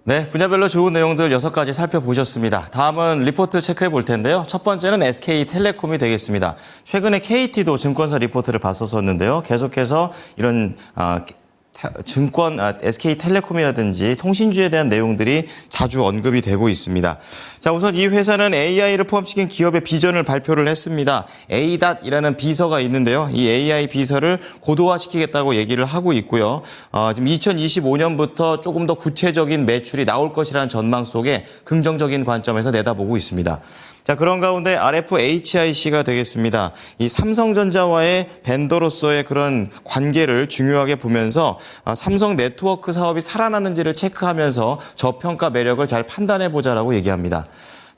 네, 분야별로 좋은 내용들 6가지 살펴보셨습니다. 다음은 리포트 체크해 볼 텐데요. 첫 번째는 SK텔레콤이 되겠습니다. 최근에 KT도 증권사 리포트를 봤었는데요. 계속해서 이런 SK텔레콤이라든지 통신주에 대한 내용들이 자주 언급이 되고 있습니다. 자, 우선 이 회사는 AI를 포함시킨 기업의 비전을 발표를 했습니다. ADOT이라는 비서가 있는데요. 이 AI 비서를 고도화시키겠다고 얘기를 하고 있고요. 지금 2025년부터 조금 더 구체적인 매출이 나올 것이라는 전망 속에 긍정적인 관점에서 내다보고 있습니다. 자, 그런 가운데 RFHIC가 되겠습니다. 이 삼성전자와의 벤더로서의 그런 관계를 중요하게 보면서 삼성 네트워크 사업이 살아나는지를 체크하면서 저평가 매력을 잘 판단해보자라고 얘기합니다.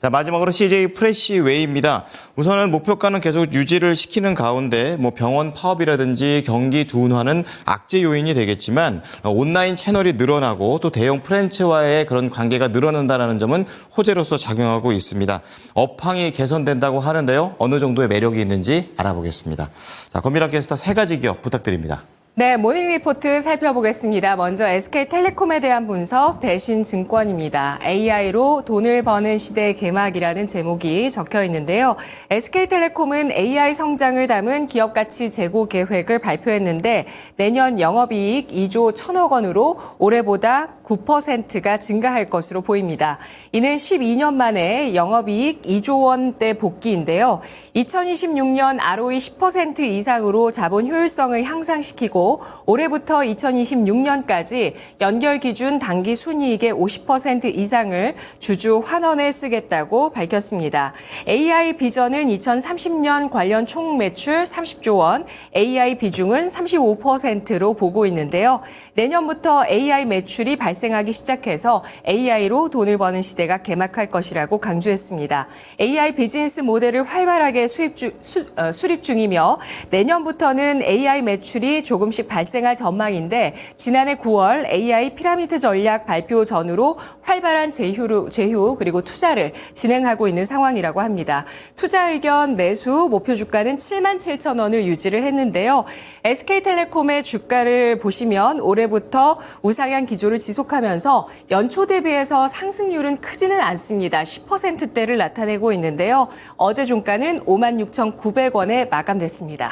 자, 마지막으로 CJ 프레시웨이입니다. 우선은 목표가는 계속 유지를 시키는 가운데 병원 파업이라든지 경기 둔화는 악재 요인이 되겠지만 온라인 채널이 늘어나고 또 대형 프랜차이즈와의 그런 관계가 늘어난다는 점은 호재로서 작용하고 있습니다. 업황이 개선된다고 하는데요. 어느 정도의 매력이 있는지 알아보겠습니다. 자, 권미란 캐스터 3가지 기업 부탁드립니다. 네, 모닝 리포트 살펴보겠습니다. 먼저 SK텔레콤에 대한 분석, 대신증권입니다. AI로 돈을 버는 시대 개막이라는 제목이 적혀 있는데요. SK텔레콤은 AI 성장을 담은 기업가치 제고 계획을 발표했는데 내년 영업이익 2조 1천억 원으로 올해보다 9%가 증가할 것으로 보입니다. 이는 12년 만에 영업이익 2조 원대 복귀인데요. 2026년 ROE 10% 이상으로 자본 효율성을 향상시키고 올해부터 2026년까지 연결 기준 당기 순이익의 50% 이상을 주주 환원에 쓰겠다고 밝혔습니다. AI 비전은 2030년 관련 총 매출 30조 원, AI 비중은 35%로 보고 있는데요. 내년부터 AI 매출이 발생하기 시작해서 AI로 돈을 버는 시대가 개막할 것이라고 강조했습니다. AI 비즈니스 모델을 활발하게 수립 중이며 내년부터는 AI 매출이 조금씩 발생할 전망인데 지난해 9월 AI 피라미드 전략 발표 전후로 활발한 제휴 그리고 투자를 진행하고 있는 상황이라고 합니다. 투자 의견 매수 목표 주가는 77,000원을 유지를 했는데요. SK텔레콤의 주가를 보시면 올해부터 우상향 기조를 지속하면서 연초 대비해서 상승률은 크지는 않습니다. 10%대를 나타내고 있는데요. 어제 종가는 56,900원에 마감됐습니다.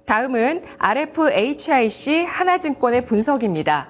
다음은 RFHIC 하나증권의 분석입니다.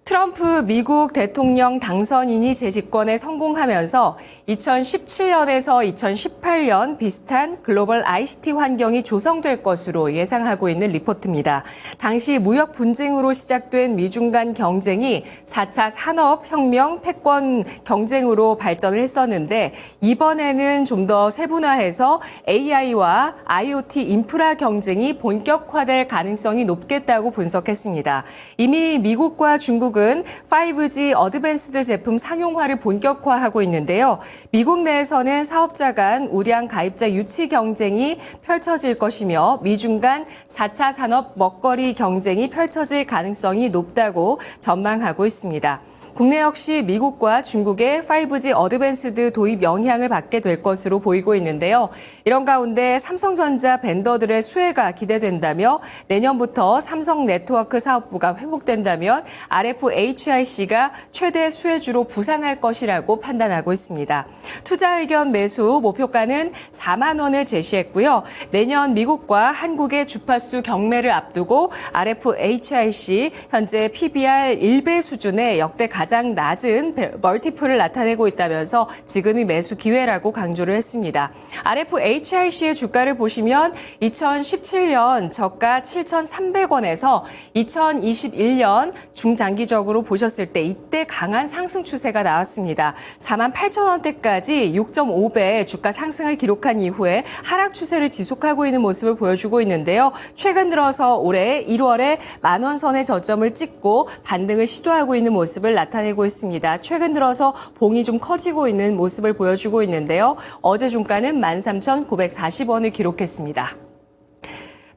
트럼프 미국 대통령 당선인이 재집권에 성공하면서 2017년에서 2018년 비슷한 글로벌 ICT 환경이 조성될 것으로 예상하고 있는 리포트입니다. 당시 무역 분쟁으로 시작된 미중 간 경쟁이 4차 산업혁명 패권 경쟁으로 발전을 했었는데 이번에는 좀 더 세분화해서 AI와 IoT 인프라 경쟁이 본격화될 가능성이 높겠다고 분석했습니다. 이미 미국과 중국은 5G 어드밴스드 제품 상용화를 본격화하고 있는데요. 미국 내에서는 사업자 간 우량 가입자 유치 경쟁이 펼쳐질 것이며 미중 간 4차 산업 먹거리 경쟁이 펼쳐질 가능성이 높다고 전망하고 있습니다. 국내 역시 미국과 중국의 5G 어드밴스드 도입 영향을 받게 될 것으로 보이고 있는데요. 이런 가운데 삼성전자 벤더들의 수혜가 기대된다며 내년부터 삼성 네트워크 사업부가 회복된다면 RFHIC가 최대 수혜주로 부상할 것이라고 판단하고 있습니다. 투자 의견 매수 목표가는 4만 원을 제시했고요. 내년 미국과 한국의 주파수 경매를 앞두고 RFHIC 현재 PBR 1배 수준의 역대 가장 낮은 멀티플을 나타내고 있다면서 지금이 매수 기회라고 강조를 했습니다. RFHIC의 주가를 보시면 2017년 저가 7,300원에서 2021년 중장기적으로 보셨을 때 이때 강한 상승 추세가 나왔습니다. 48,000원대까지 6.5배 주가 상승을 기록한 이후에 하락 추세를 지속하고 있는 모습을 보여주고 있는데요. 최근 들어서 올해 1월에 만원 선의 저점을 찍고 반등을 시도하고 있는 모습을 나타내고 있습니다. 최근 들어서 봉이 좀 커지고 있는 모습을 보여주고 있는데요. 어제 종가는 13,940원을 기록했습니다.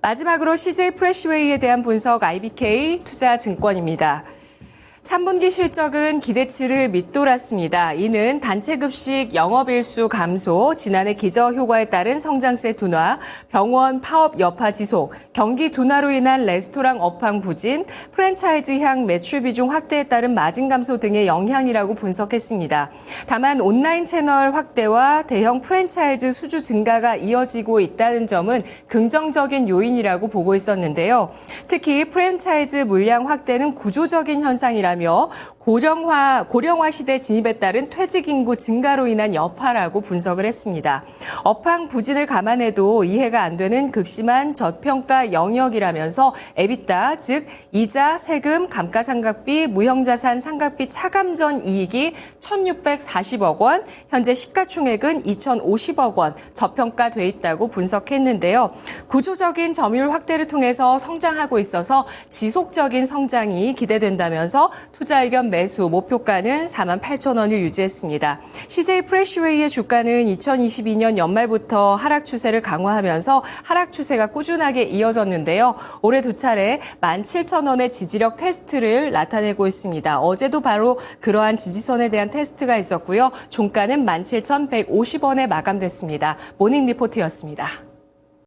마지막으로 CJ 프레시웨이에 대한 분석 IBK 투자증권입니다. 3분기 실적은 기대치를 밑돌았습니다. 이는 단체 급식 영업일수 감소, 지난해 기저효과에 따른 성장세 둔화, 병원 파업 여파 지속, 경기 둔화로 인한 레스토랑 업황 부진, 프랜차이즈향 매출 비중 확대에 따른 마진 감소 등의 영향이라고 분석했습니다. 다만 온라인 채널 확대와 대형 프랜차이즈 수주 증가가 이어지고 있다는 점은 긍정적인 요인이라고 보고 있었는데요. 특히 프랜차이즈 물량 확대는 구조적인 현상이라며 고령화 시대 진입에 따른 퇴직 인구 증가로 인한 여파라고 분석을 했습니다. 업황 부진을 감안해도 이해가 안 되는 극심한 저평가 영역이라면서 EBITDA, 즉 이자, 세금, 감가상각비, 무형자산 상각비 차감전 이익이 1,640억 원, 현재 시가총액은 2,050억 원 저평가돼 있다고 분석했는데요. 구조적인 점유율 확대를 통해서 성장하고 있어서 지속적인 성장이 기대된다면서 투자 의견 매수 목표가는 48,000원을 유지했습니다. CJ 프레시웨이의 주가는 2022년 연말부터 하락 추세를 강화하면서 하락 추세가 꾸준하게 이어졌는데요. 올해 두 차례 17,000원의 지지력 테스트를 나타내고 있습니다. 어제도 바로 그러한 지지선에 대한 테스트가 있었고요. 종가는 17,150원에 마감됐습니다. 모닝 리포트였습니다.